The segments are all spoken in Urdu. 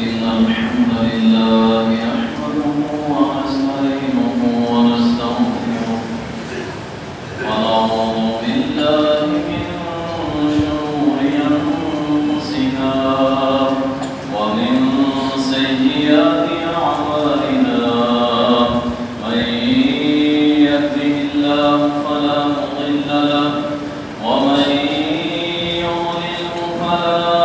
إن الحمد لله نحمده ونستعينه ونستغفره ونعوذ بالله من شرور أنفسنا ومن سيئات أعمالنا من يهده الله فلا مضل له ومن يضلله فلا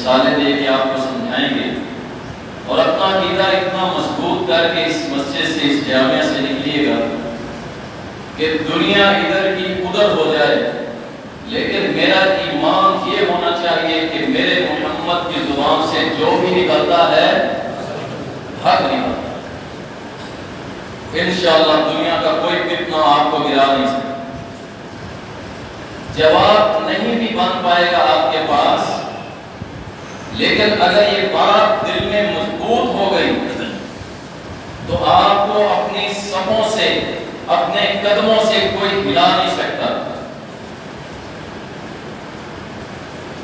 مثالیں دے کے آپ کو سمجھائیں گے اور اپنا عقیدہ کر کے اس مسجد سے اس جامعہ سے نکلیے گا کہ دنیا ادھر کی ادھر ہو جائے، لیکن میرا ایمان یہ ہونا چاہیے کہ میرے محمد کی زبان سے جو بھی نکلتا ہے حق نکلتا ہے۔ انشاءاللہ دنیا کا کوئی فتنہ آپ کو گرا نہیں سکتا۔ جواب نہیں بھی بن پائے گا آپ کے پاس، لیکن اگر یہ بات دل میں مضبوط ہو گئی تو آپ کو اپنی سموں سے، اپنے قدموں سے کوئی ہلا نہیں سکتا۔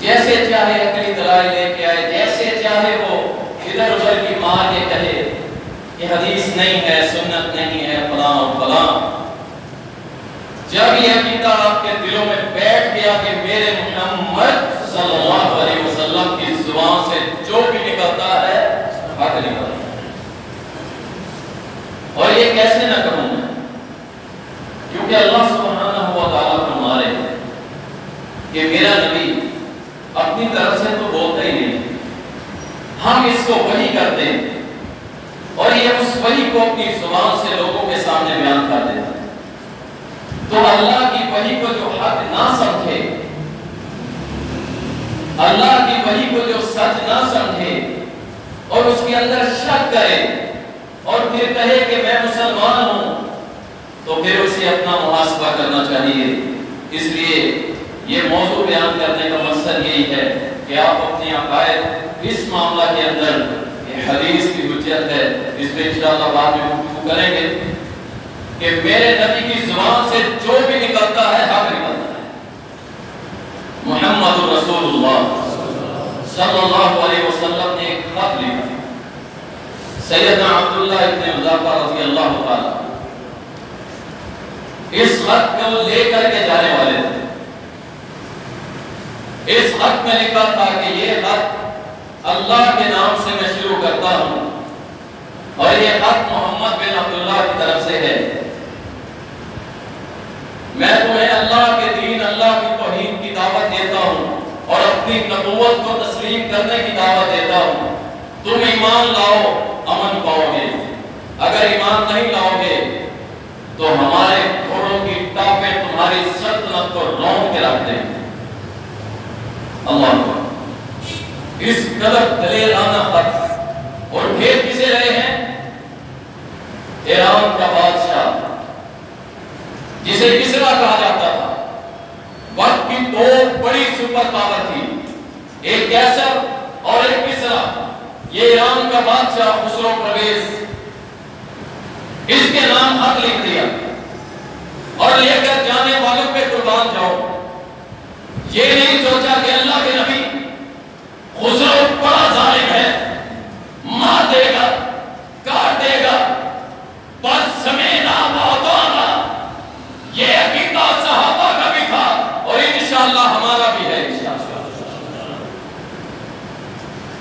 جیسے چاہے عقلی دلائل لے کے آئے، جیسے چاہے وہ ادھر ادھر کی مار کے کہے کہ حدیث نہیں ہے، سنت نہیں ہے، فلاں و فلاں، جب یہ عقیدہ آپ کے دلوں میں بیٹھ گیا کہ میرے محمد صلی اللہ علیہ وسلم کی زبان سے جو بھی نکلتا ہے حق نکلتا ہے، اور یہ کیسے نہ کروں میں، کیونکہ اللہ سبحانہ و تعالیٰ فرما رہے ہیں کہ میرا نبی اپنی طرف سے تو بولتا ہی نہیں، ہم اس کو وحی کرتے ہیں اور یہ اس وحی کو اپنی زبان سے لوگوں کے سامنے بیان کر دیتا ہے۔ تو اللہ کی وحی کو جو حق نہ سمجھے، اللہ کی وحی کو جو سچ نہ سمجھے اور اس کے اندر شک کرے اور پھر کہے کہ میں مسلمان ہوں، تو پھر اسے اپنا محاسبہ کرنا چاہیے۔ اس لیے یہ موضوع بیان کرنے کا مقصد یہی ہے کہ آپ اپنی عقائد اس معاملہ کے اندر یہ حدیث کی حجت ہے، اس میں انشاءاللہ بعد میں گفتگو کریں گے کہ میرے نبی کی زبان سے جو بھی نکلتا ہے حق نکلتا ہے۔ محمد رسول اللہ صلی اللہ علیہ وسلم نے ایک خط لکھا، سیدنا عبداللہ ابن حذافہ رضی اللہ تعالیٰ اس خط کو لے کر کے جانے والے تھے۔ اس خط میں لکھا تھا کہ یہ خط اللہ کے نام سے میں شروع کرتا ہوں اور یہ خط محمد بن عبداللہ کی طرف سے ہے۔ میں تمہیں اللہ کے دین، اللہ کی توحید کی دعوت دیتا ہوں اور اپنی نبوت کو تسلیم کرنے کی دعوت دیتا ہوں۔ تم ایمان لاؤ، امن پاؤ گے، اگر ایمان نہیں لاؤ گے تو ہمارے گھوڑوں کی ٹاپیں تمہاری سلطنت کو رون کے رکھ دیں گے۔ اللہ اکبر، اس قدر دلیرانہ خط، اور بھیج کسے رہے ہیں؟ ایران کا بادشاہ جسے کسرا کہا جاتا تھا، وقت کی دو بڑی سپر پاور تھی، ایک کیسر اور ایک کسرا۔ یہ ایران کا بادشاہ خسرو پرویز، اس کے نام خط لکھ دیا اور لے کر جانے والوں پہ قربان جاؤ۔ یہ نہیں سوچا کہ اللہ کے نبی خسرو بڑا ظالم ہے، مار دے گا، کاٹ دے گا، بس سمینا وعدانا۔ یہ عقیدہ صحابہ کا بھی تھا اور انشاءاللہ ہمارا بھی ہے انشاءاللہ۔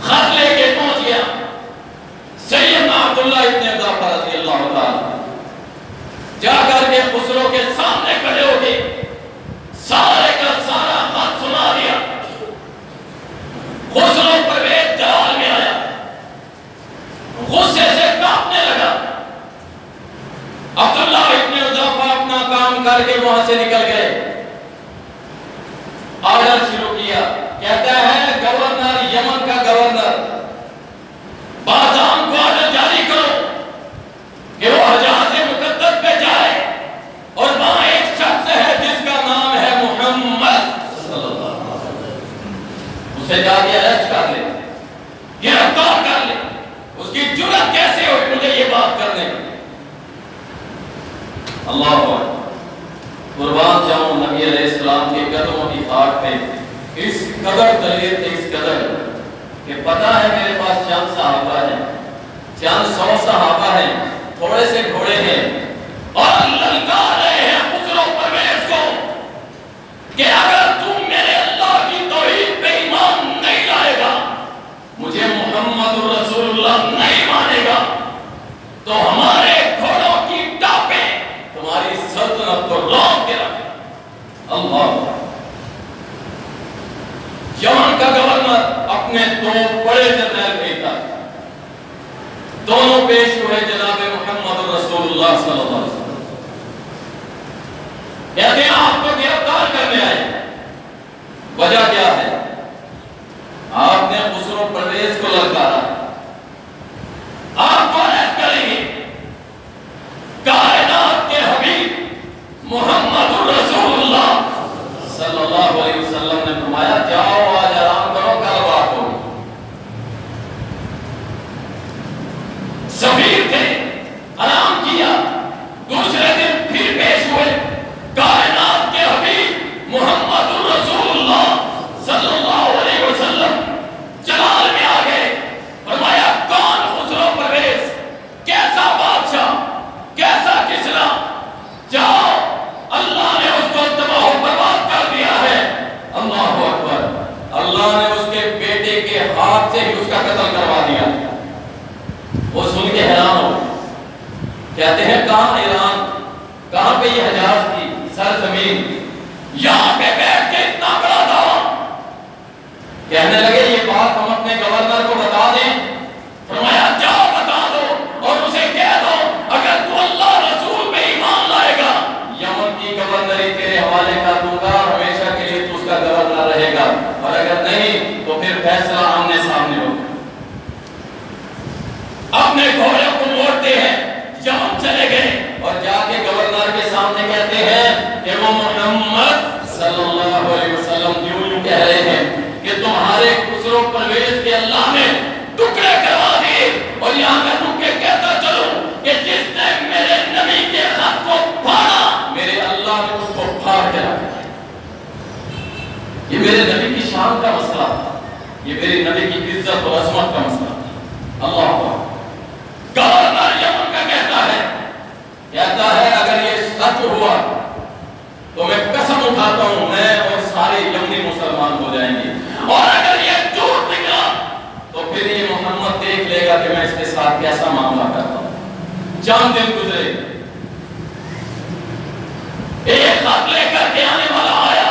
خط لے کے پہنچ گیا سیدنا عبداللہ ابن حذافہ رضی اللہ تعالیٰ، جا کر کے خسرو کے سامنے کھڑے ہو کے سارے کا سارا خط سنا دیا۔ خسرو پرویز جلال میں آیا، غصے سے کانپنے لگا۔ عبداللہ ابن حذافہ اپنا کام کر کے وہاں سے نکل گئے۔ آرڈر شروع کیا، کہتا ہے گورنر، یمن کا گورنر، بازام کو آرڈر جاری کرو کہ وہ حجاز مقدس پہ جائے اور وہاں ایک شخص ہے جس کا نام ہے محمد صلی اللہ علیہ وسلم، اسے جا کے اریسٹ کر لے، گرفتار کر لے۔ اس کی جرأت کیسے ہوئی مجھے یہ بات کرنے کی؟ اللہ اکبر، قربان جاؤں نبی علیہ السلام کے قدموں کی خاک پہ۔ اس قدر دلیر تھے، اس قدر کہ پتہ ہے میرے پاس چند صحابہ ہیں، چند 100 صحابہ ہیں، تھوڑے سے گھوڑے ہیں، اور للکار رہے ہیں خسرو پرویز کو کہ اگر تم میرے اللہ کی توحید پہ ایمان نہیں لائے گا، مجھے محمد رسول اللہ نہیں مانے گا، تو ہمارے گھوڑوں کی ٹاپیں تمہاری سلطنت کو روک کے رکھے۔ اللہ، یمن کا گورنر اپنے دو بڑے جنرل بھیجتا، دونوں پیش ہوئے جناب محمد رسول اللہ صلی اللہ علیہ وسلم، کہتے ہیں آپ کو گرفتار کرنے آئے، وجہ کیا ہے؟ آپ نے خسرو پرویز کو للکارا، آپ کو عہد کریں گے، کائنات کے حبیب محمد رسول اللہ صلی اللہ علیہ وسلم نے فرمایا جاؤ آج آرام کرو، کل بات ہوگی۔ سفیر تھے، آرام کیا، دوسرے دن پھر پیش ہوئے، کائنات کے حبیب محمد رسول اللہ صلی اللہ علیہ وسلم جلال میں آ گئے، فرمایا کون خسرو پرویز، کیسا بادشاہ، کیسا کسرا، جاؤ اللہ نے اس کو تباہ و برباد کر دیا ہے۔ اللہ اکبر، اللہ نے اس کے بیٹے کے ہاتھ سے ہی اس کا قتل کروا دیا۔ وہ سن کے حیران ہو، کہتے ہیں کہاں ایران، کہاں پہ یہ حجاز کی سرزمین، یہاں پہ بیٹھ کے اتنا بڑا دعویٰ۔ کہنے لگے یہ بات ہم اپنے گورنر کو بتا دیں، فرمایا جاؤ بتا دو اور اسے کہہ دو اگر تو اللہ رسول پہ ایمان لائے گا یمن کی گورنری تیرے حوالے کر دوں گا، ہمیشہ کے لیے تو اس کا گورنر رہے گا، اور اگر نہیں تو پھر فیصلہ آمنے سامنے ہوگا۔ اپنے گھوڑے کو موڑتے ہیں، یمن چلے گئے اور جا کے گورنر کے سامنے کہتے ہیں کہ وہ محمد صلی اللہ علیہ وسلم یوں کہہ رہے ہیں کہ تمہارے خسرو پرویز کے اللہ نے ٹکڑے کروا دیے، اور یہاں میں رک کے کہتا چلوں کہ جس نے میرے نبی کے خط کو پھاڑا میرے اللہ نے اس کو پھاڑ کے رکھا۔ یہ میرے نبی کی شان کا مسئلہ تھا، یہ میرے نبی کی عزت اور عظمت کا مسئلہ تھا۔ اللہ اکبر۔ گورنر یمن کا کہتا ہے اگر یہ سچ ہوا تو میں قسم اٹھاتا ہوں میں اور سارے یمنی مسلمان ہو جائیں گے، اور اگر یہ جھوٹ نکلا تو پھر یہ محمد دیکھ لے گا کہ میں اس کے ساتھ کیسا معاملہ کرتا ہوں۔ چند دن گزرے، ایک خط لے کر کے آنے والا آیا،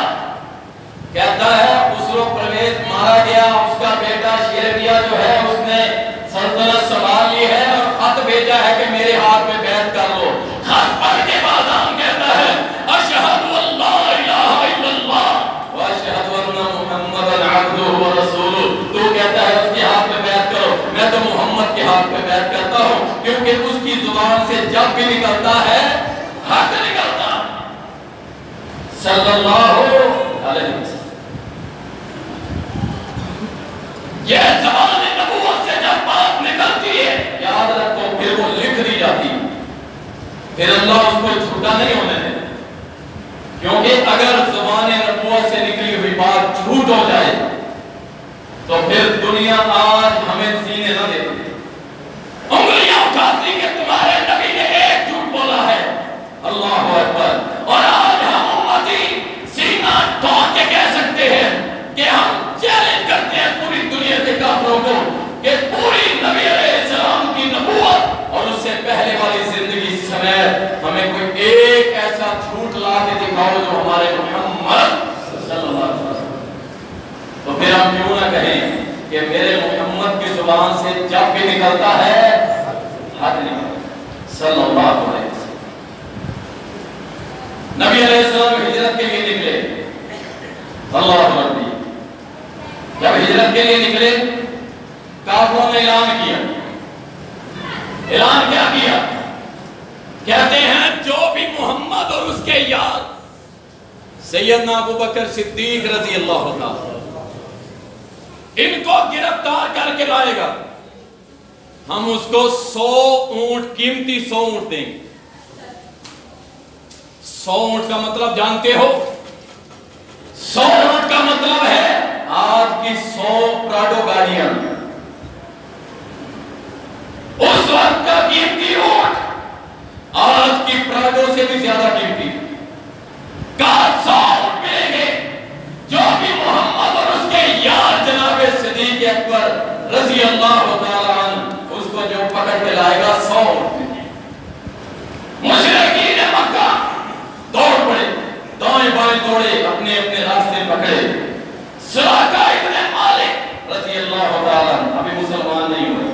کہتا ہے خسرو پرویز مارا گیا، اس کا بیٹا شیربیہ جو ہے اس نے سلطنت سنبھال لی ہے، اور خط بھیجا ہے کہ میرے ہاتھ میں بیعت کر لو۔ خط پڑھ کے بادام کہتا ہے اشہد ان لا الہ الا اللہ واشہد ان محمد عبدہ ورسولہ۔ تو کہتا ہے اس کے ہاتھ میں بیعت کرو، میں تو محمد کے ہاتھ میں بیعت کرتا ہوں، کیونکہ اس کی زبان سے جب بھی نکلتا ہے حق نکلتا ہے۔ صلی اللہ علیہ وسلم۔ یہ زبان نبوت سے جب بات نکلتی ہے یاد رکھو پھر وہ لکھ دی جاتی ہے، پھر اللہ اس کو جھوٹا نہیں ہونے دے، کیونکہ اگر زبان نبوت سے نکلی ہوئی بات جھوٹ ہو جائے تو پھر دنیا آج ہمیں سینے نہ دیتی، انگلیاں اٹھاتی کہ تمہارے نبی نے ایک جھوٹ بولا ہے۔ اللہ اکبر۔ اور آج ہم امتی سینہ ٹھوک کے کہہ سکتے ہیں کہ ہم چیلنج کرتے ہیں پوری دنیا کے کافروں کو کہ پوری نبی علیہ السلام کی نبوت اور اس سے پہلے والی زندگی سمیت ہمیں کوئی ایک ایسا جھوٹ لا کے دکھاؤ جو ہمارے محمد صلی اللہ علیہ وسلم، تو پھر ہم کیوں نہ کہیں کہ میرے محمد کی زبان سے جب بھی نکلتا ہے حق نکلتا۔ صلی اللہ علیہ وسلم۔ نبی علیہ السلام ہجرت کے لیے نکلے، اللہ اکبر۔ جب ہجرت کے لیے نکلے کافروں نے اعلان کیا، اعلان کیا کیا؟ کہتے ہیں جو بھی محمد اور اس کے یار سیدنا ابو بکر صدیق رضی اللہ عنہ ان کو گرفتار کر کے لائے گا، ہم اس کو 100 اونٹ، قیمتی 100 اونٹ دیں گے۔ 100 اونٹ کا مطلب جانتے ہو؟ 100 اونٹ کا مطلب ہے آج کی 100 پراڈو گاڑیاں۔ اس وقت کا قیمتی اونٹ آج کی پراڈو سے بھی زیادہ قیمتی کا 100 اونٹ ملیں گے، جو بھی محمد اور اس کے یار جناب صدیق اکبر رضی اللہ تعالیٰ عنہ اس کو جو پکڑ کے لائے گا 100 اونٹ ملیں گے۔ مشرکین مکہ دوڑ پڑے، دائیں بائیں دوڑے، اپنے اپنے راستے پکڑے۔ سراقہ ابن مالک رضی اللہ تعالیٰ عنہ ابھی مسلمان نہیں ہوئے،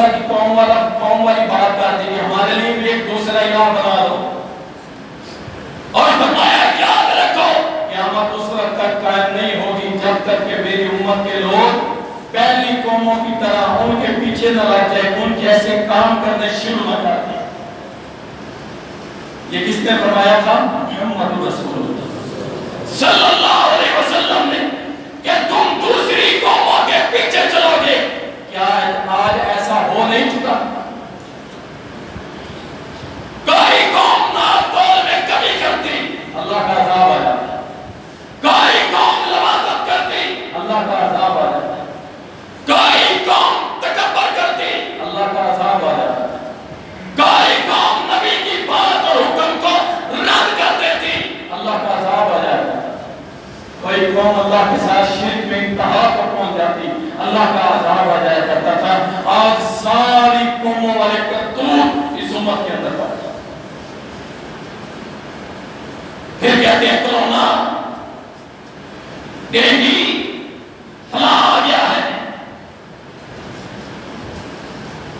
موسیٰ کی قوم والی بات کر دی کہ ہمارے لیے بھی ایک دوسرا الہ بنا دو، اور فرمایا یاد رکھو قیامت اس وقت تک قائم نہیں ہوگی جب تک کہ میری امت کے لوگ پہلی قوموں کی طرح ان کے پیچھے نہ لگ جائے، ان جیسے کام کرنے شروع نہ کر دیں۔ یہ کس نے فرمایا تھا؟ محمد رسول اللہ صلی اللہ علیہ وسلم نے، کہ تم دوسری قوموں کے پیچھے چلو گے۔ کیا آج ایسا ہو نہیں چکا؟ کوئی قوم ناطول میں کمی کرتی، اللہ کا عذاب آ جاتا ہے۔ کوئی قوم لواطت کرتی، اللہ کا عذاب آ جاتا ہے۔ کوئی قوم تکبر کرتی، اللہ کا عذاب آ جاتا ہے۔ کوئی قوم نبی کی بات اور حکم کو رد کر دیتی، اللہ کا عذاب آ جاتا ہے۔ کوئی قوم اللہ کے ساتھ شرک میں انتہا کو پہنچ جاتی، اللہ کا عذاب آ جایا کرتا تھا۔ آج ساری قوموں والے کرتوت اس امت کے اندر پڑ جاتے، پھر کہتے ہیں کرونا ڈینگی فلاں آ گیا ہے۔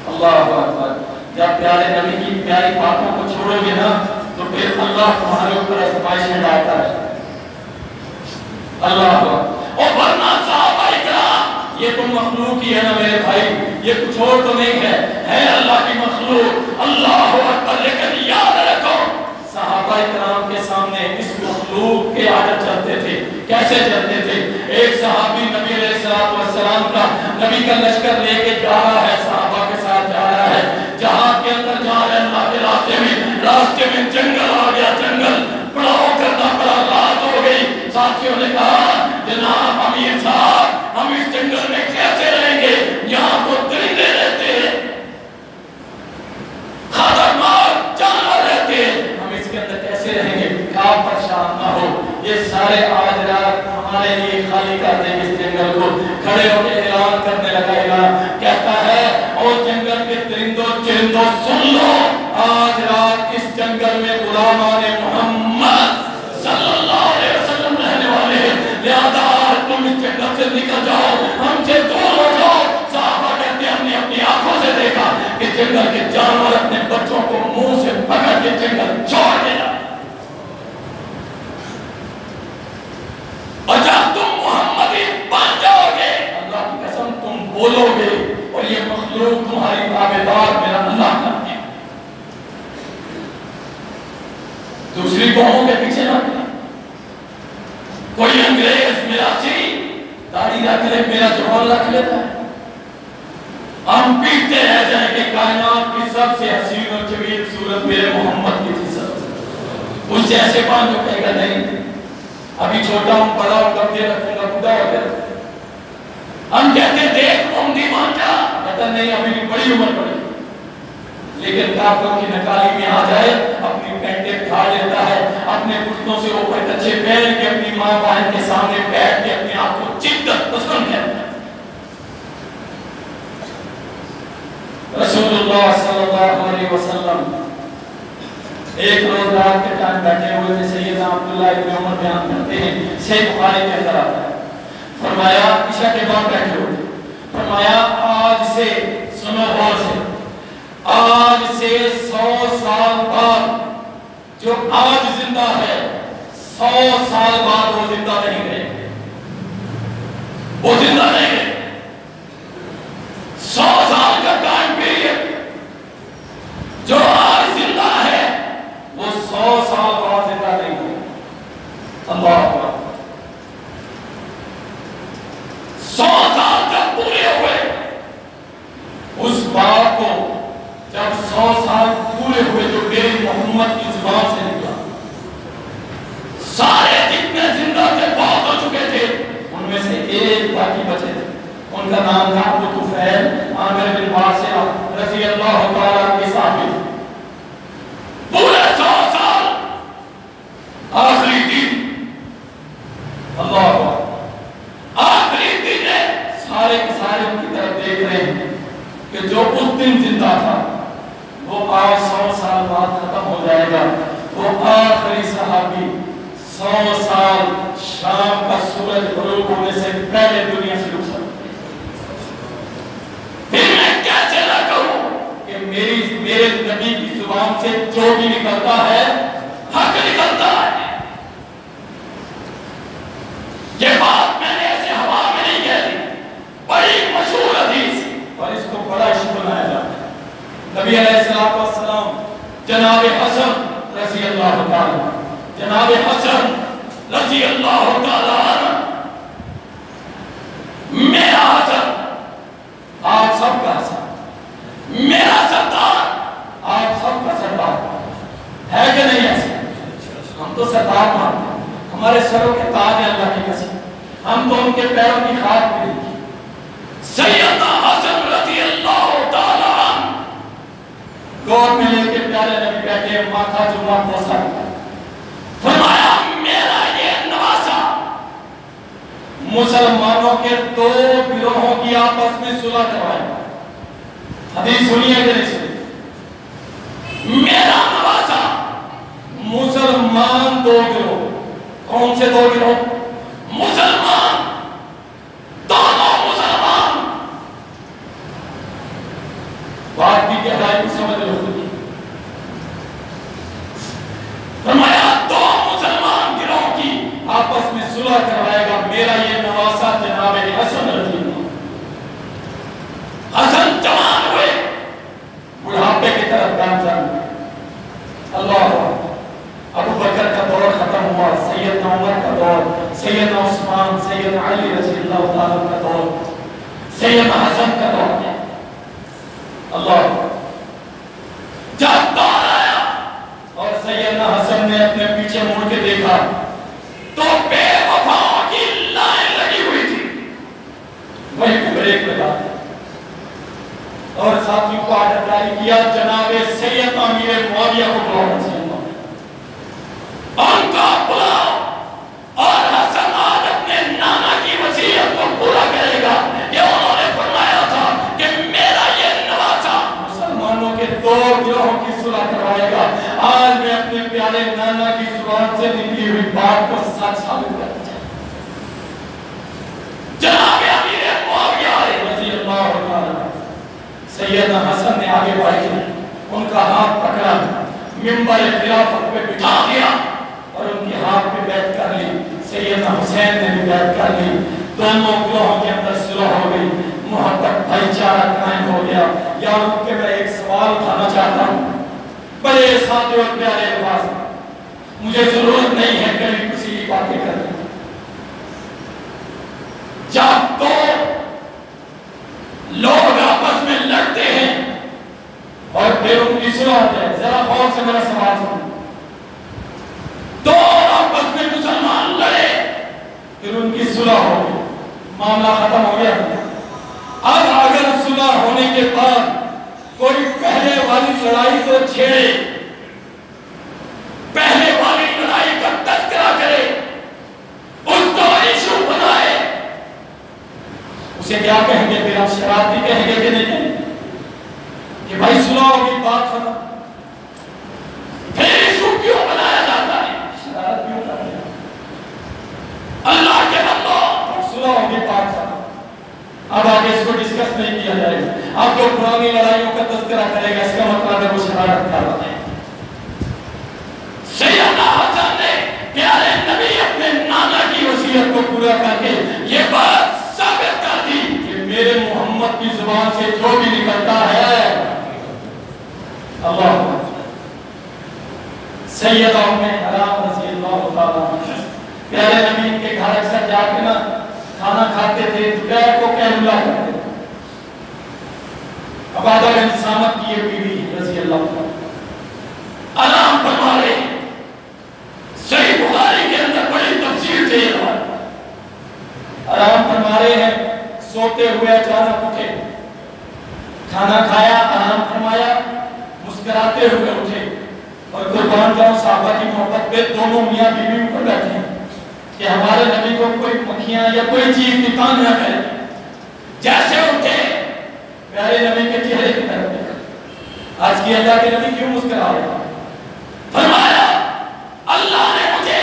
اللہ اکبر، جب پیارے نبی کی پیاری باتوں کو چھوڑو گے نا تو پھر اللہ تمہارے اوپر آزمائشیں ڈالتا ہے۔ اللہ اور ورنہ صحابہ اکرام، یہ تو مخلوق ہی ہے نا میرے بھائی، یہ کچھ اور تو نہیں ہے اللہ کی مخلوق۔ اللہ اکبر، لیکن یاد رکھو صحابہ اکرام کے سامنے اس مخلوق کے آگے چلتے تھے۔ کیسے چلتے تھے؟ ایک صحابی نبی علیہ السلام کا نبی کا لشکر لے کے جا رہا ہے، صحابہ کے ساتھ جا رہا ہے، جہاں کے اندر جا رہے ہیں اللہ کے راستے میں جنگل آ گیا، جنگل پڑاؤ کرنا پڑا، رات ہو گئی۔ ساتھیوں نے کہا جناب امیر صاحب، ہم اس جنگل میں کیسے رہیں گے؟ یہاں تو درندے رہتے ہیں، خطرناک جانور رہتے ہیں، ہم اس کے اندر کیسے رہیں گے؟ آپ پریشان نہ ہو، یہ سارے آج رات ہمارے لیے خالی کر دیں اس جنگل کو۔ کھڑے ہو کے اعلان کرنے لگا، اعلان کہتا ہے اور جنگل کے درندوں چرندوں سن لو، آج رات اس جنگل میں غلامان محمد صلی اللہ علیہ وسلم رہنے والے ہیں، لہذا تم اس جنگل سے نکل جاؤ، ہم سے دور ہو جاؤ۔ صحابہ کہتے ہیں ہم نے اپنی آنکھوں سے دیکھا کہ جنگل کے جانور اپنے بچوں کو منہ سے پکڑ کے جنگل چھوڑ دیا، اور جب تم محمدی بن جاؤ گے اللہ کی قسم تم بولو گے اور یہ مخلوق تمہاری تابعدار میرا اللہ کرتے ہیں۔ دوسری قوموں کے پیچھے نہ کریں۔ کوئی انگریز میرا داڑھی رکھ لے، میرا جوان رکھ لیتا ہے، ہم پیٹتے رہ جائیں کہ کائنات کی سب سے حسین اور جمیل صورت میرے محمد کی تھی، سب اس جیسے بان جو کہے گا نہیں ابھی چھوٹا ہوں، بڑا ہوں، کب دے رکھوں گا، خدا ہو گیا۔ ہم کہتے دیکھ محمدی مان جا، کہتا نہیں ابھی بھی بڑی عمر پڑی، لیکن کافروں کی نکالی میں آ جائے اپنی پینٹیں کھا لیتا ہے، اپنے گھٹنوں سے اوپر کچے پہن کے اپنی ماں بہن کے سامنے بیٹھ کے اپنے آپ کو شدت پسند کرتا ہے۔ رسول اللہ صلی اللہ علیہ وسلم ایک روز رات کے ٹائم بیٹھے ہوئے تھے، سیدنا عبداللہ ابن عمر بیان کرتے ہیں، صحیح بخاری کے اندر آتا ہے، فرمایا عشاء کے بعد بیٹھے ہوئے تھے، فرمایا آج سے سنو غور سے، آج سے 100 سال بعد جو آج زندہ ہے 100 سال بعد وہ زندہ نہیں رہے، وہ زندہ نہیں رہے۔ 100 سال کا ٹائم پیریڈ جو آج زندہ ہے وہ 100 سال بعد زندہ نہیں ہے۔ اللہ اکبر، 100 سال جب پورے ہوئے، اس بات کو جب 100 سال پورے ہوئے جو میرے محمد کی زبان سے نکلا، سارے جتنے زندہ تھے بہت ہو چکے تھے، ان میں سے ایک باقی بچے تھے، ان کا نام تھا ابو طفیل عامر بن واسع رضی اللہ تعالیٰ عنہ صحابی۔ پورے 100 سال آخری دن، اللہ اکبر، آخری دن ہے، سارے کے سارے ان کی طرف دیکھ رہے ہیں کہ جو اس دن زندہ تھا وہ آج 100 سال بعد ختم ہو جائے گا۔ وہ آخری صحابی 100 سال شام کا سورج غروب ہونے سے پہلے دنیا سے رخصت۔ پھر میں کیسے نہ کہوں زبان سے جو بھی نکلتا ہے حق نکلتا ہے. یہ بات میں نے ایسے ہوا میں نہیں کہہ دی، بڑی مشہور حدیث اور اس کو بڑا ایشو بنایا جاتا ہے. نبی علیہ السلام جناب حسن رضی اللہ تعالیٰ، جناب حسن رضی اللہ تعالیٰ، میرا حسن آپ سب کا حسن، میرا سردار آپ سب کا سردار ہے کہ نہیں ایسے؟ ہم تو سردار مانتے ہیں، ہمارے سروں کے تاج ہیں اللہ کی قسم، ہم تو ان کے پیروں کی خاک میں دیکھی. سیدنا حسن رضی اللہ تعالیٰ گود میں لے کے پیارے نبی بیٹھے، ماتھا چوما بوسا فرمایا میرا یہ نواسا مسلمانوں کے دو گروہوں کی آپس میں صلح کروائے. حدیث سنیے کہ نہیں سنیے؟ میرا نواسا مسلمان دو گروہ، کون سے دو گروہ؟ مسلمان، دونوں مسلمان. بات کی گہرائی کو سمجھ لو. فرمایا دو مسلمان گروہ کی آپس میں صلح کروائے گا میرا یہ نواسا جناب حسن رضی اللہ. حسن جوان ہوئے، بڑھاپے کی طرف گام جانے. اللہ ابو بکر کا دور ختم ہوا، سیدنا عمر کا دور، سیدنا عثمان، سیدنا علی رضی اللہ تعالیٰ کا دور، سیدنا حسن کا دور. اللہ جب دور آیا اور سیدنا حسن نے اپنے پیچھے مڑ کے دیکھا تو بے وفاؤں کی لائن لگی ہوئی تھی، وہیں پہ بریک لگا اور ساتھیوں کو آرڈر جاری کیا جناب سیدنا امیر معاویہ کو بلاؤ، ان کا بلاؤ. اور حسن آج اپنے نانا کی وصیت کو پورا کرے گا کہ انہوں نے فرمایا تھا کہ میرا یہ نواسا مسلمانوں کے دو گروہوں کی صلح کروائے گا. آج میں اپنے پیارے نانا کی زبان سے نکلی ہوئی بات کو سچ ثابت کرتا ہوں. جناب امیر معاویہ رضی اللہ تعالیٰ، سیدنا حسن نے آگے بڑھ کے ان کا ہاتھ پکڑا، منبر خلافت پہ بٹھا دیا اور ان کے ہاتھ پہ بیعت کر لی. سیدنا حسین نے بھی بیعت کر لی. دونوں گروہوں کے اندر صلح ہو گئی، محبت بھائی چارہ قائم ہو گیا. یا رک کے میں ایک سوال اٹھانا چاہتا ہوں بڑے سادے اور پیارے الفاظ، مجھے ضرورت نہیں ہے کبھی کسی کی باتیں کرنے کی. جب دو لوگ آپس میں لڑتے ہیں اور پھر ان کی صلح ہوتی ہے، ذرا غور سے میرا سوال سنو. دو آپس میں مسلمان لڑے، پھر ان کی صلح ہو گئی، معاملہ ختم ہو گیا. اب اگر صلح ہونے کے بعد کوئی پہلے والی لڑائی کو چھیڑے، پہلے والی لڑائی کا تذکرہ کرے، اس کو ایشو بنائے، اسے کیا کہیں گے؟ پھر آپ شرارتی کہیں گے کہ نہیں کہیں گے کہ بھائی صلح ہوگی بات ختم؟ پھر ایشو کیوں بنایا جاتا ہے؟ شرارت کیوں کرتے ہیں؟ اللہ کے بندو صلح ہوگی بات ختم. اب آگے اس کو ڈسکس نہیں کیا جائے گا. اب جو پرانی لڑائیوں کا تذکرہ کرے گا اس کا مطلب ہے وہ شرارت کر رہا ہے. سیدنا حسن نے پیارے نبی اپنے نانا کی وصیت کو پورا کر کے یہ بات ثابت کر دی کہ میرے محمد کی زبان سے جو بھی نکلتا ہے اللہ. سیدہ ام حرام رضی اللہ تعالیٰ پیارے نبی ان کے گھر اکثر جا کے نا کھانا کھاتے تھے، دوپہر کو قیلولہ کرتے تھے. عبادہ بن سامت کی یہ بیوی رضی اللہ تعالیٰ آرام فرما رہے. صحیح بخاری کے اندر بڑی تفصیل سے یہ بات آرام فرما رہے ہیں. سوتے ہوئے اچانک اٹھے، کھانا کھایا، آرام فرمایا، مسکراتے ہوئے اٹھے اور قربان جاؤں صحابہ کی محبت پہ دونوں میاں بیوی اوپر بیٹھے ہیں کہ ہمارے نبی کو کوئی مکھیاں یا کوئی چیز نکال نہ کرے. جیسے اٹھے پیارے نبی کے چہرے کی طرف دیکھا. آج کی اللہ کے نبی کیوں مسکرا رہے ہیں؟ فرمایا اللہ نے مجھے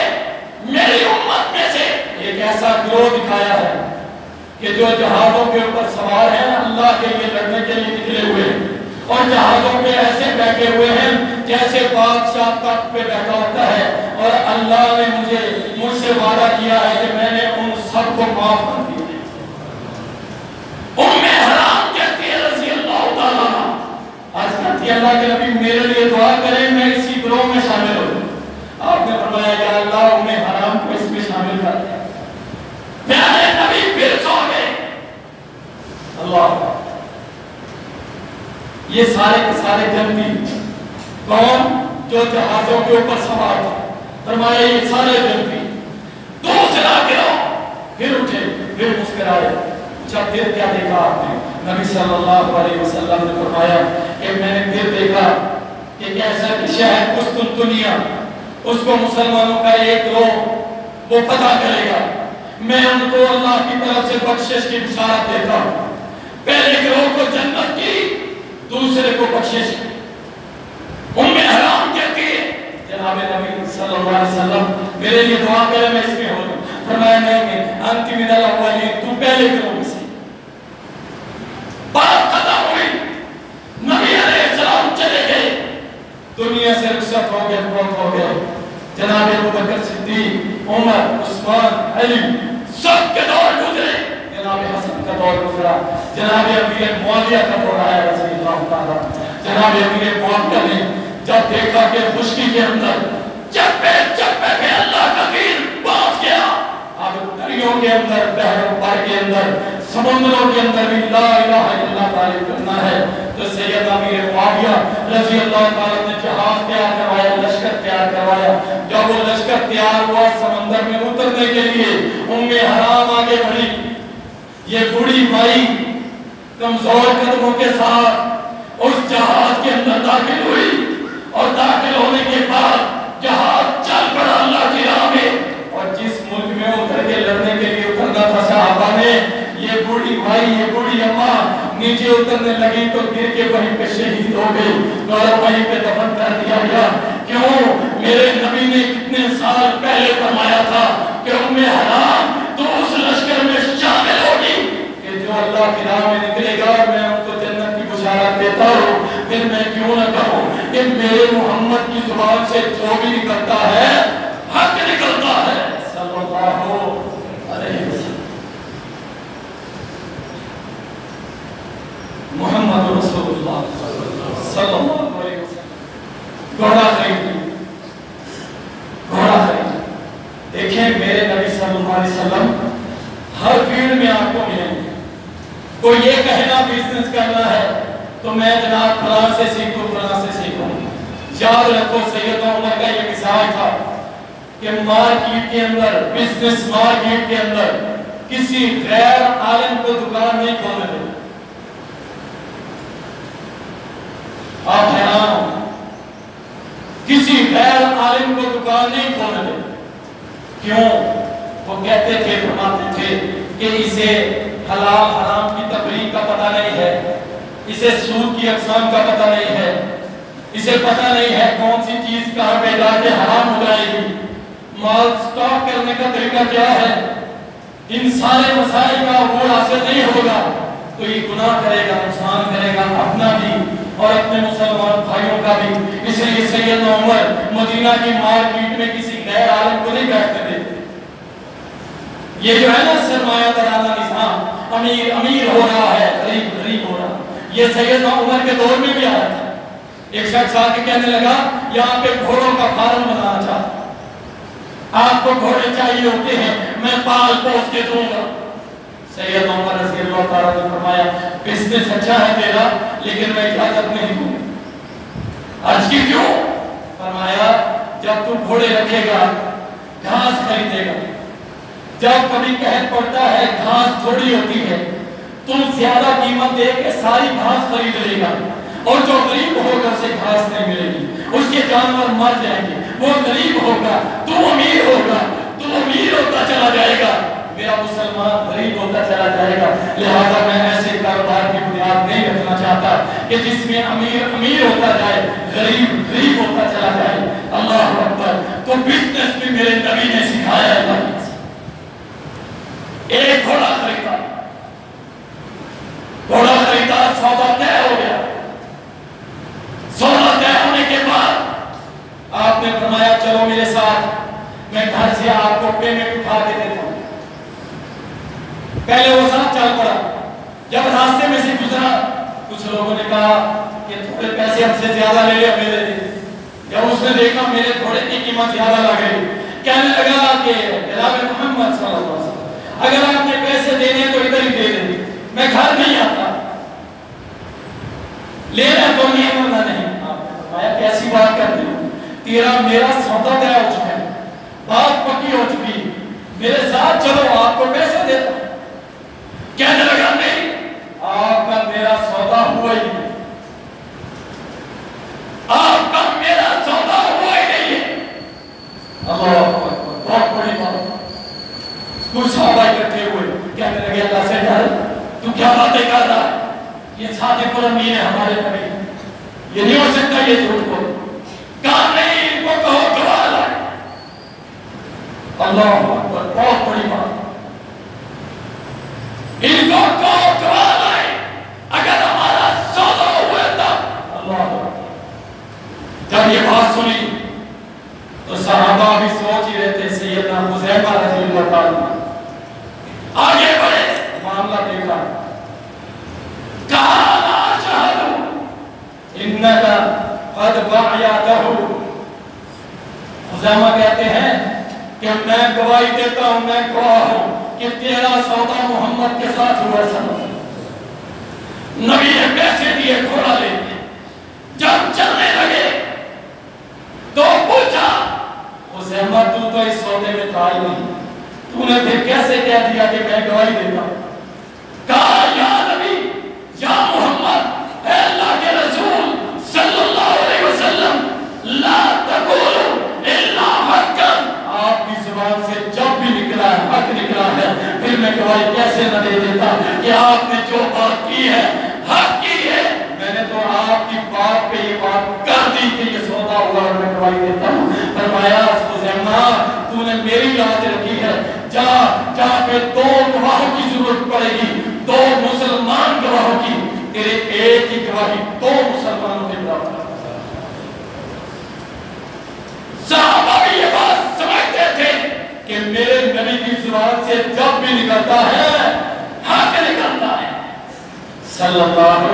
میری امت میں سے ایک ایسا گروہ دکھایا ہے کہ جو جہازوں کے اوپر سوار ہیں، اللہ کے لیے لڑنے کے لیے نکلے ہوئے، اور جہازوں پہ ایسے بیٹھے ہوئے ہیں جیسے بادشاہ تخت پہ بیٹھا ہوتا ہے، اور اللہ نے مجھ سے وعدہ کیا ہے کہ میں نے ان سب کو معاف کر دیا۔ ام حرام کہتی ہے رضی اللہ تعالیٰ عنہ، آج کہتی ہے اللہ کے نبی میرے لیے دعا کریں میں اسی گروہ میں شامل ہوں۔ آپ نے فرمایا یا اللہ ام حرام کو اس میں شامل کر دیا۔ پیارے نبی پھر سو گئے۔ اللہ، یہ سارے کے سارے جنتی کون؟ جو جہازوں کے اوپر سوار تھا۔ فرمایا یہ سارے جنتی دوسرا گروہ پھر اٹھے، پھر مسکرائے۔ جب پھر کیا دیکھا آپ نے؟ نبی صلی اللہ علیہ وسلم نے فرمایا کہ میں نے پھر دیکھا کہ ایک ایسا شہر قسطنطنیہ، اس کو مسلمانوں کا ایک گروہ وہ فتح کرے گا، میں ان کو اللہ کی طرف سے بخشش کی بشارت دیتا ہوں۔ پہلے گروہ کو جنت کی، دوسرے کو بخشش۔ ام حرام کہتی ہے جناب نبی صلی اللہ علیہ وسلم میرے لیے دعا کرے میں اس میں ہوں۔ فرمایا نہیں، انت من الاولین، تو پہلے گروہ میں سے۔ بات ختم ہوئی، نبی علیہ السلام چلے گئے، دنیا سے رخصت ہو گئے، فوت ہو گئے۔ جناب ابوبکر صدیق، عمر، عثمان، علی سب کے دور گزرے۔ جناب حسن کا دور گزرا، جناب امیر معاویہ کا دور آیا رضی اللہ تعالیٰ۔ جناب امیر معاویہ نے جب دیکھا کہ خشکی کے اندر چپے چپے پہ اللہ کا دین پہنچ گیا، اب دریوں کے اندر، بحروں پر کے اندر، سمندروں کے اندر بھی لا الہ الا اللہ تعریف کرنا ہے، تو سید امیر معاویہ رضی اللہ تعالیٰ نے جہاز تیار کروایا، لشکر تیار کروایا۔ جب وہ لشکر تیار ہوا سمندر میں اترنے کے لیے، ام حرام آگے بڑھی۔ یہ بوڑھی مائی کمزور قدموں کے ساتھ اس جہاز کے اندر داخل ہوئی، اور داخل ہونے کے بعد جہاز چل پڑا اللہ کی راہ میں، اور جس ملک میں اتر کے لڑنے کے لیے اترنا تھا صحابہ نے، یہ بوڑھی بھائی، یہ بوڑھی اماں نیچے اترنے لگی تو گر کے وہیں پہ شہید ہو گئی، اور وہیں پہ دفن کر دیا گیا۔ کیوں؟ میرے نبی نے کتنے سال پہلے فرمایا تھا کہ ام حرام تو اس لشکر میں شامل ہوگی کہ جو اللہ کی راہ میں نکلے گا، میں ان کو جنت کی بشارت دیتا ہوں۔ پھر میں کیوں نہ کہوں کہ میرے محمد کی زبان سے جو بھی نکلتا ہے حق نکلتا ہے صلی اللہ علیہ وسلم۔ محمد رسول اللہ صلی اللہ علیہ وسلم۔ گھوڑا خریدی، گھوڑا خریدی۔ دیکھیں میرے نبی صلی اللہ علیہ وسلم ہر فیلڈ میں آپ کو ملیں گے۔ کوئی یہ کہنا بزنس کرنا ہے تو میں جناب فلاں سے سیکھوں، فلاں سے سیکھوں۔ یاد رکھو سیدنا عمر کا یہ مثال تھا کہ مارکیٹ کے اندر، بزنس مارکیٹ کے اندر کسی غیر عالم کو دکان نہیں کھولنے دیں۔ آپ حیران ہوں، کسی غیر عالم کو دکان نہیں کھولنے دیں۔ کیوں؟ وہ کہتے تھے، فرماتے تھے کہ اسے حلال حرام کی تفریق کا پتہ نہیں ہے، اسے سود کی اقسام کا پتہ نہیں ہے، اسے پتہ نہیں ہے کون سی چیز کہاں پہ جا کے حرام ہو جائے گی، مال سٹاک کرنے کا طریقہ کیا ہے۔ ان سارے مسائل کا وہ حاصل نہیں ہوگا تو یہ گناہ کرے گا، نقصان کرے گا اپنا بھی اور اپنے مسلمان بھائیوں کا بھی۔ اس لیے سیدنا عمر مدینہ کی مارکیٹ میں کسی غیر عالم کو نہیں بیٹھنے دیتے۔ یہ جو ہے نا سرمایہ دارانہ نظام، امیر امیر ہو رہا ہے، غریب غریب ہو رہا ہے، یہ سیدنا عمر کے دور میں بھی آیا تھا۔ ایک شخص آ کے کہنے لگا یہاں پہ گھوڑوں کا فارم بنانا چاہتا، آپ کو گھوڑے چاہیے ہوتے ہیں، میں پال پوس کے دوں گا۔ سیدنا عمر رضی اللہ تعالیٰ نے فرمایا بزنس اچھا ہے تیرا لیکن میں اجازت نہیں دوں گا۔ عرض کی کیوں؟ فرمایا جب تو گھوڑے رکھے گا، گھاس خریدے گا، جب کبھی قحط پڑتا ہے گھاس تھوڑی ہوتی ہے، تم زیادہ قیمت دے کے ساری گھاس خرید لے گا، اور جو غریب ہوگا اسے گھاس نہیں ملے گی، اس کے جانور مر جائیں گے، وہ غریب ہوگا، تو امیر ہوگا، تو امیر ہوتا چلا جائے گا، میرا مسلمان غریب ہوتا چلا جائے گا۔ لہذا میں ایسے کاروبار کی بنیاد نہیں رکھنا چاہتا کہ جس میں امیر امیر ہوتا جائے، غریب غریب ہوتا چلا جائے۔ اللہ اکبر۔ تو بزنس بھی میرے نبی نے سکھایا ہے۔ اللہ ایک گھوڑا خریدا، گھوڑا خریدا، سودا طے ہو گیا، پہلے وہ ساتھ چل پڑا، جب راستے میں سے گزرا کچھ لوگوں نے کہا کہ تھوڑے پیسے ہم سے زیادہ لے لے، ہمیں دے دے۔ جب اس نے دیکھا میرے تھوڑے کی قیمت زیادہ لگ گئی، کہنے لگا کہ جناب محمد صلی اللہ علیہ وسلم اگر آپ نے پیسے دینے تو ادھر ہی دے دیں، میں گھر نہیں آتا، لینا تو نہیں ورنہ نہیں۔ آپ نے فرمایا کیسی بات کرتے ہو، تیرا میرا سودا طے ہو چکا ہے، بات پکی ہو چکی، میرے ساتھ چلو آپ کو پیسے دیتا۔ کہنے لگا نہیں، آپ کا میرا سودا ہوا ہی نہیں، آپ کا میرا سودا ہوا ہی نہیں ہے۔ اللہ اکبر، بہت بڑی بات۔ کچھ صحابہ اکٹھے ہوئے، کہنے لگے اللہ سے ڈر، تو کیا باتیں کر رہا ہے، یہ صادق الامین ہے ہمارے نبی، یہ نہیں ہو سکتا یہ جھوٹ کو۔ کہا نہیں، ان کو کہو گواہ لائے۔ اللہ اکبر، بہت بڑی بات، ان کو کہو گواہ لائے، اگر ہمارا سودا ہوا تھا۔ اللہ اکبر، جب یہ بات سنی تو صحابہ بھی سوچ ہی رہے تھے، سیدنا حذیفہ رضی اللہ تعالیٰ آگے بڑھے، معاملہ دیکھا، کہا لا اشہد انکا قد بعیتہ۔ حذیفہ کہتے ہیں کہ میں گواہی دیتا ہوں، میں گواہ ہوں کہ تیرا سودا محمد کے ساتھ ہوا۔ نبی نے پیسے دیے، گھوڑا لے کے جب چلنے لگے تو پوچھا حذیفہ تو اس سودے میں تھا ہی نہیں، تو نے پھر کیسے کہہ دیا کہ میں گواہی دیتا ہوں؟ کہا یا نبی، یا محمد، اے اللہ کے رسول صلی اللہ علیہ وسلم، لا تقولوا الا حقا، آپ کی زبان سے جب بھی نکلا ہے حق نکلا ہے، پھر میں گواہی کیسے نہ دے دیتا کہ آپ نے جو بات کی ہے حق کی ہے۔ میں نے تو آپ کی بات پہ یہ بات کر دی کہ یہ سودا ہوا اور میں گواہی دیتا ہوں۔ فرمایا حذیفہ تو نے میری لاج رکھی ہے، جہاں پہ دو گواہوں کی ضرورت پڑے گی، دو مسلمان گواہوں کی، تیرے ایک ہی گواہی دو مسلمانوں کے برابر۔ صحابہ بھی یہ بات سمجھتے تھے کہ میرے نبی کی زبان سے جب بھی نکلتا ہے حق نکلتا ہے۔ صلی اللہ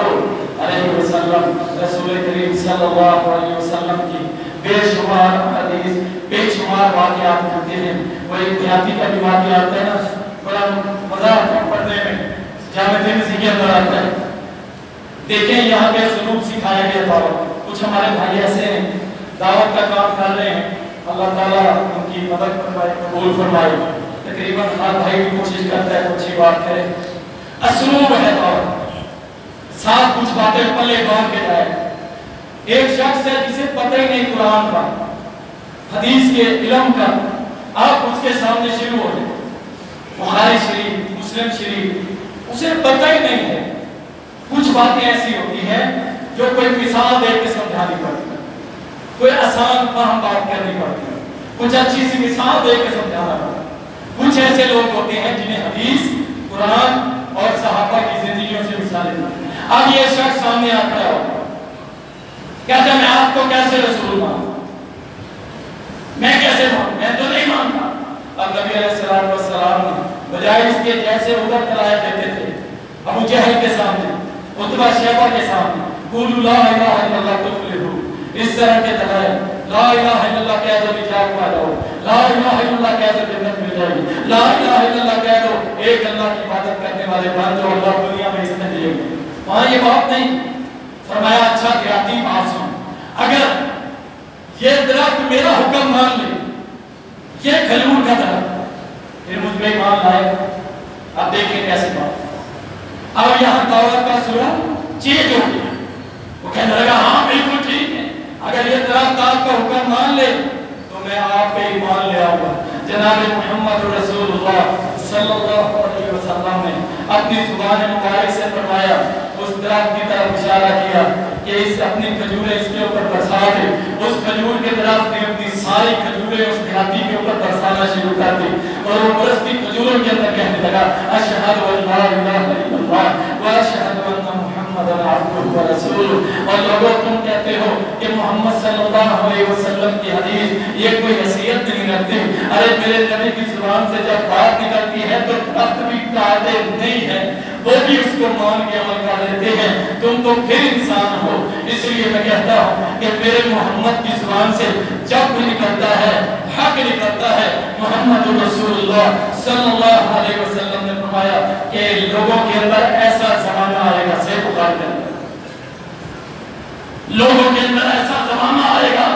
علیہ وسلم، رسول کریم صلی اللہ علیہ وسلم کی بے شمار حدیث، بے شمار واقعات ہوتے ہیں۔ وہ ایک دیہاتی کا بھی واقعہ آتا ہے نا، بڑا مزہ آتا ہے پڑھنے میں، جامع ترمذی کے اندر آتا ہے۔ دیکھیں یہاں پہ سلوک سکھایا گیا تھا، کچھ ہمارے بھائی ایسے ہیں دعوت کا کام کر رہے ہیں، اللہ تعالیٰ ان کی مدد فرمائے، قبول فرمائے۔ تقریباً ہر بھائی بھی کوشش کرتا ہے اچھی بات کرے، اسلوب ہے دعوت، ساتھ کچھ باتیں پلے باندھ کے جائے۔ ایک شخص ہے جسے پتہ ہی نہیں قرآن کا، حدیث کے علم کا، آپ اس کے سامنے شروع ہو جائے، بخاری شریف، مسلم شریف، اسے پتہ ہی نہیں ہے۔ کچھ باتیں ایسی ہوتی ہیں جو کوئی مثال دے کے سمجھانی پڑتی ہے، کوئی آسان فہم بات کرنی پڑتی ہے، کچھ اچھی سی مثال دے کے سمجھانا پڑتا ہے۔ کچھ ایسے لوگ ہوتے ہیں جنہیں حدیث، قرآن اور صحابہ کی زندگیوں سے مثالیں دی۔ اب یہ شخص سامنے آ کھڑا ہوتا ہے، کہتا ہے میں آپ کو کیسے رسول مانوں، میں کیسے مانوں، میں تو نہیں مانتا۔ اب نبی علیہ السلام نے بجائے اس کے جیسے ادھر دلائل دیتے تھے، ابو جہل کے سامنے، عتبہ شیبہ کے سامنے، قولوا لا الہ الا اللہ تفلحوا، اس طرح کے دلائل، لا الہ الا اللہ کہہ دو نجات پا جاؤ، لا الہ الا اللہ کہہ دو جنت مل جائے گی، لا الہ الا اللہ کہہ دو ایک اللہ کی عبادت کرنے والے بن جاؤ، اللہ دنیا میں اس میں دے گا۔ وہاں یہ بات نہیں، فرمایا اچھا دیہاتی بات سن، اگر یہ درخت میرا حکم مان لے، یہ کھجور کا درخت، پھر مجھ پہ ایمان لائے۔ اب دیکھیں کیسی بات، اب یہاں دعوت کا سلوک چینج ہو گیا، وہ کہنے لگا ہاں بالکل ٹھیک ہے، اگر یہ درخت آپ کا حکم مان لے تو میں آپ پہ ایمان لے آؤں گا۔ جناب محمد رسول اللہ صلی اللہ علیہ وسلم نے اپنی زبان مبارک سے فرمایا، اس درخت کی طرف اشارہ کیا کہ اس اپنی کھجوریں اس کے اوپر برسا دے۔ اس کھجور کے درخت نے اپنی ساری کھجوریں اس دیہاتی کے اوپر برسانا شروع کر دی، اور وہ برستی کھجوروں کے اندر کہنے لگا اشہد ان لا الہ الا اللہ واشہد ان محمد عبدہ و رسولہ، اور لوگوں تم کہتے ہو کہ محمد صلی اللہ علیہ وسلم کی حدیث یہ کوئی حیثیت نہیں رکھتی۔ ارے میرے نبی کی زبان سے جب بات نکلتی ہے تو درخت بھی قاعدے نہیں ہے، وہ بھی اس کو مان کے عمل کر لیتے ہیں، تم تو پھر انسان ہو۔ اس لیے میں کہتا ہوں کہ میرے محمد کی زبان سے جب بھی نکلتا ہے حق نکلتا ہے۔ محمد رسول اللہ صلی اللہ علیہ وسلم نے فرمایا کہ لوگوں کے اندر ایسا زمانہ آئے گا، سے بخار کے اندر لوگوں کے اندر ایسا زمانہ آئے گا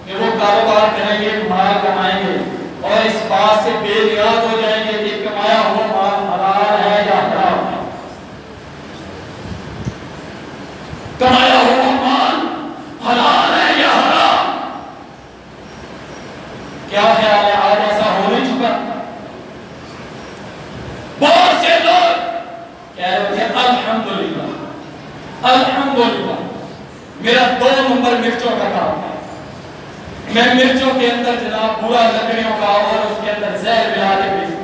کہ وہ کاروبار کریں گے، مال کمائیں گے اور اس بات سے بے نیاز ہو جائیں گے کہ کمایا ہوا مال حلال ہے یا حرام ہے، کمایا ہوا مال حلال ہے یا حرام۔ کیا خیال ہے آج ایسا ہو نہیں چکا؟ بہت سے لوگ کہہ رہے تھے الحمدللہ الحمدللہ میرا 2 نمبر مرچوں کا کام ہے، میں مرچوں کے اندر جناب پورا لکڑیوں کا اور اس کے اندر زہر ملا کے بیچتا،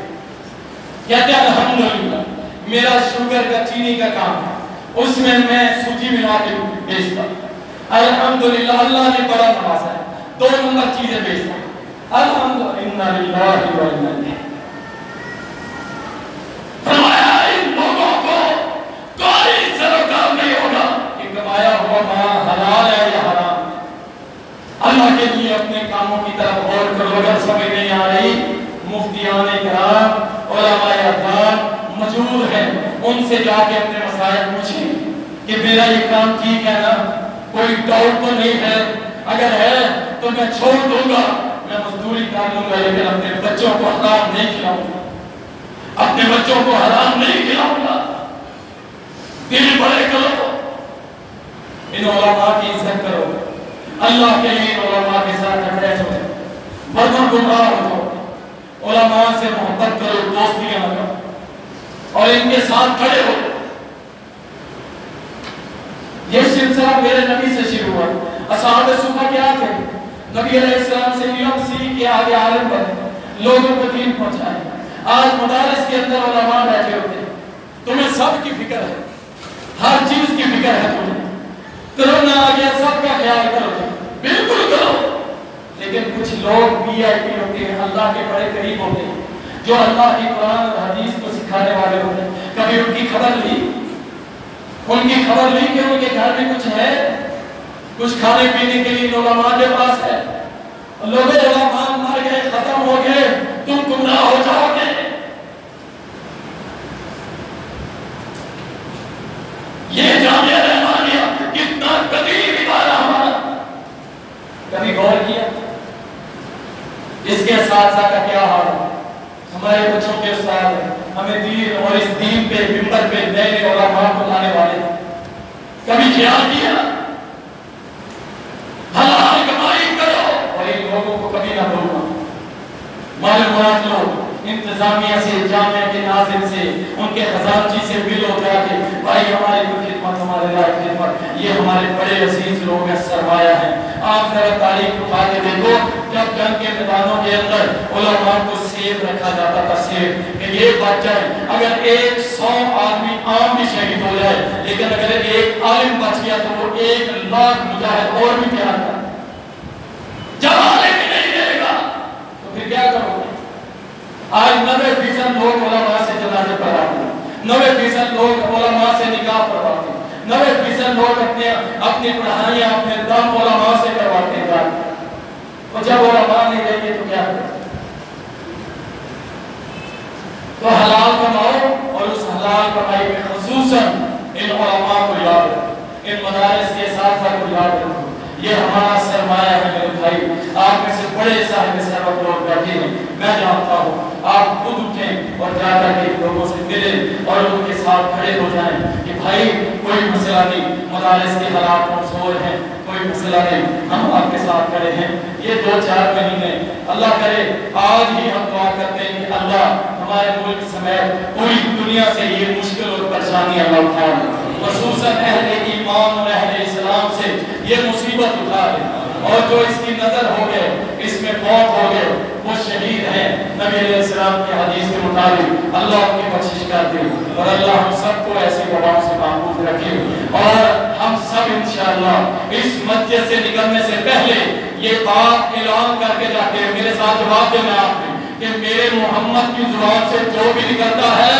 کہتے ہیں الحمدللہ میرا شوگر کا چینی کا کام ہے، اس میں سوجی ملا کے بیچتا، الحمدللہ اللہ نے بڑا نوازا ہے، 2 نمبر چیزیں بیچتا، الحمدللہ للہ و انا الیہ۔ فرمایا ان لوگوں کو کوئی سروکار نہیں ہوگا کہ کمایا ہوا مال حلال ہے یا حرام ہے۔ اللہ کے لیے اپنے کاموں کی طرف غور کرو، اگر سمجھ نہیں آ رہی مفتیان کرام علماء احکام موجود ہیں، ان سے جا کے اپنے مسائل پوچھیں کہ میرا یہ کام ٹھیک ہے نا، کوئی ڈاؤٹ تو نہیں ہے، اگر ہے تو میں چھوڑ دوں گا، میں مزدوری کر لوں گا، لیکن اپنے بچوں کو حرام نہیں کھلاؤں گا، اپنے بچوں کو حرام نہیں کھلاؤں گا۔ دل بڑے کرو، ان علماء کی عزت کرو، اللہ کے لیے علماء کے ساتھ اٹیچ ہو جائے، ورنہ گمراہ ہو جاؤ۔ علماء سے محبت کرو، دوستیاں کرو اور ان کے ساتھ کھڑے ہو۔ یہ سلسلہ میرے نبی سے شروع ہوا۔ اصحاب صفہ کیا تھے؟ نبی علیہ السلام سے علم سیکھ کے آگے عالم بنے، لوگوں کو دین پہنچائے۔ آج مدارس کے اندر علماء بیٹھے ہوتے ہیں، تمہیں سب کی فکر ہے، ہر چیز کی فکر ہے، تمہیں کرونا آ گیا سب کا خیال کرو، بالکل کرو، لیکن کچھ لوگ بھی آئی ہوتے ہیں، اللہ کے بڑے قریب ہوتے ہیں، جو اللہ کی قرآن اور حدیث کو سکھانے والے ہوتے ہیں، کبھی ان کی خبر لی کہ ان کے گھر میں کچھ ہے، کچھ کھانے پینے کے لیے علماء کے پاس ہے، لوگ علماء مر گئے، ختم ہو گئے، تم گمراہ ہو جاؤ گے۔ یہ جامعہ رحمانیہ کتنا قدیم ادارہ ہمارا، کبھی غور کیا اس کے اساتذہ کا کیا حال ہے؟ ہمارے بچوں کے استاد ہیں، ہمیں دین اور اس دین پہ منبر پہ نئے نئے علماء کو لانے والے ہیں، کبھی خیال کیا حلال کمائی کرو اور ان لوگوں کو کبھی نہ بھولنا، معلومات لو، انتظامیہ سے، جامعہ کے ناظم سے، ان کے خزانچی سے ملو جا کے، بھائی ہماری خدمت، ہمارے لائق خدمت، یہ ہمارے بڑے عزیز لوگ ہیں، سرمایہ ہیں۔ آپ ذرا تاریخ اٹھا کے دیکھو، جب جنگ کے میدانوں کے اندر علماء کو سیب رکھا جاتا تھا، سیب کہ یہ بچ جائے، اگر 100 آدمی عام بھی شہید ہو جائے، لیکن اگر ایک عالم بچ گیا تو وہ 1,00,000 مجاہد اور بھی تیار کرتا۔ جب عالم ہی نہیں دے گا تو پھر کیا کرو گے؟ آج 90% لوگ علماء سے جنازے پڑھاتے ہیں، 90% لوگ علماء سے نکاح پڑھواتے ہیں، 90% لوگ اپنی پڑھائیاں اپنے دم علماء سے کرواتے ہیں، اور جب علماء نہیں رہیں گے تو کیا کریں؟ تو حلال کماؤ اور اس حلال کمائی میں خصوصاً ان علماء کو یاد رکھو، ان مدارس کے اساتذہ کو یاد رکھو، یہ ہمارا سرمایہ ہے میرے بھائی۔ آپ میں سے بڑے صاحب سبق لوگ بیٹھے ہیں، میں جانتا ہوں، آپ خود اٹھیں اور جا کر کے لوگوں سے ملیں اور ان کے ساتھ کھڑے ہو جائیں کہ بھائی کوئی مسئلہ نہیں، مدارس کے حالات کمزور ہیں، کوئی مسئلہ نہیں، ہم آپ کے ساتھ کھڑے ہیں۔ یہ 2-4 مہینے اللہ کرے، آج ہی ہم دعا کرتے ہیں کہ اللہ ہمارے ملک سمیت پوری دنیا سے یہ مشکل اور پریشانی اللہ اٹھا لے، خصوصاً اہل ایمان اور اہل اسلام سے یہ مصیبت اٹھا لے، اور جو اس کی نظر ہو گئے، اس میں فوت ہو گئے، وہ شہید ہیں نبی علیہ السلام کی حدیث کے مطابق، اللہ ان کی بخشش کر دے، اور اللہ ہم سب کو ایسے گواہوں سے محفوظ الرحیم۔ اور ہم سب انشاءاللہ اس مسجد سے نکلنے سے پہلے یہ بات اعلان کر کے جاتے ہیں، میرے ساتھ جواب دینا آپ نے کہ میرے محمد کی زبان سے جو بھی نکلتا ہے